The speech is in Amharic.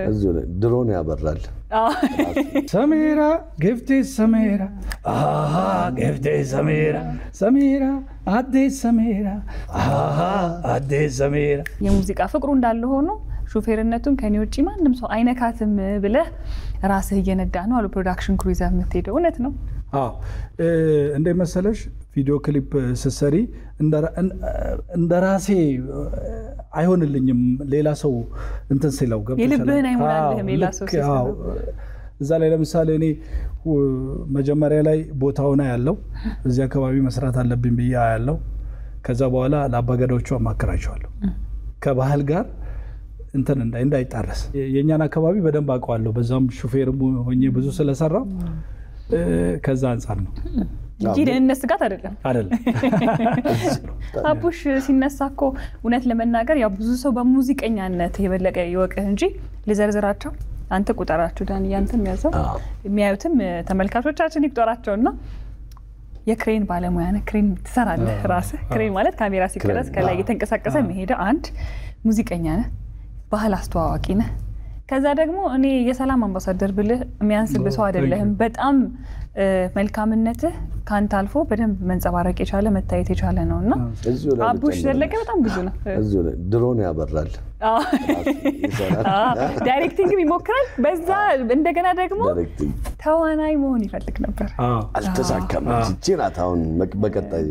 እዚሁ ድሮን ያበራል ሰሜራ ጊፍቲ ሰሜራ አሃ ጊፍቲ ሰሜራ ሰሜራ አዲስ ሰሜራ አሃ አዲስ ሰሜራ የሙዚቃ ፍቅሩ እንዳለ ሆኖ ሹፌርነቱን ከኔ ውጪ ማንንም ሰው አይነካትም ብለህ ራስህ እየነዳ ነው አሉ ፕሮዳክሽን ክሩ ይዘህ የምትሄደው እውነት ነው እንደ መሰለሽ ቪዲዮ ክሊፕ ስሰሪ እንደራሴ አይሆንልኝም ሌላ ሰው እንትን ሲለው ገብቶ የልብህን አይሞላልህም ሌላ ሰው ሲሰራ እዛ ላይ ለምሳሌ እኔ መጀመሪያ ላይ ቦታውና ያለው እዚህ አካባቢ መስራት አለብኝ ብዬ ያለው ከዛ በኋላ ለአባገዳዎቹ አማከራቸዋለሁ ከባህል ጋር እንትን እንዳይጣረስ የኛን አካባቢ በደንብ አውቀዋለሁ በዛም ሹፌርም ሆኜ ብዙ ስለሰራው ከዛ አንፃር ነው ጂደንነት ስጋት አይደለም አቡሽ ሲነሳኮ እውነት ለመናገር ያው ብዙ ሰው በሙዚቀኛነት የበለቀ ይወቅህ እንጂ ለዘርዘራቸው አንተ ቁጠራችሁ ዳን ያንተም ያዘው የሚያዩትም ተመልካቾቻችን ይቆጠራቸውና የክሬን ባለሙያ ነህ ክሬን ትሰራለህ ራስህ ክሬን ማለት ካሜራ ሲቀረጽ ከላይ የተንቀሳቀሰ መሄደ አንድ ሙዚቀኛ ነህ ባህል አስተዋዋቂ ነህ ከዛ ደግሞ እኔ የሰላም አምባሳደር ብልህ የሚያንስብህ ሰው አይደለህም በጣም መልካምነትህ ካንተ አልፎ በደንብ መንጸባረቅ የቻለ መታየት የቻለ ነውና አቡሽ ዘለቀ በጣም ብዙ ነው እዚሁ ድሮን ያበራል ዳይሬክቲንግ ይሞክራል በዛ እንደገና ደግሞ ተዋናይ መሆን ይፈልግ ነበር አልተሳካም እቺ ናት አሁን በቀጣይ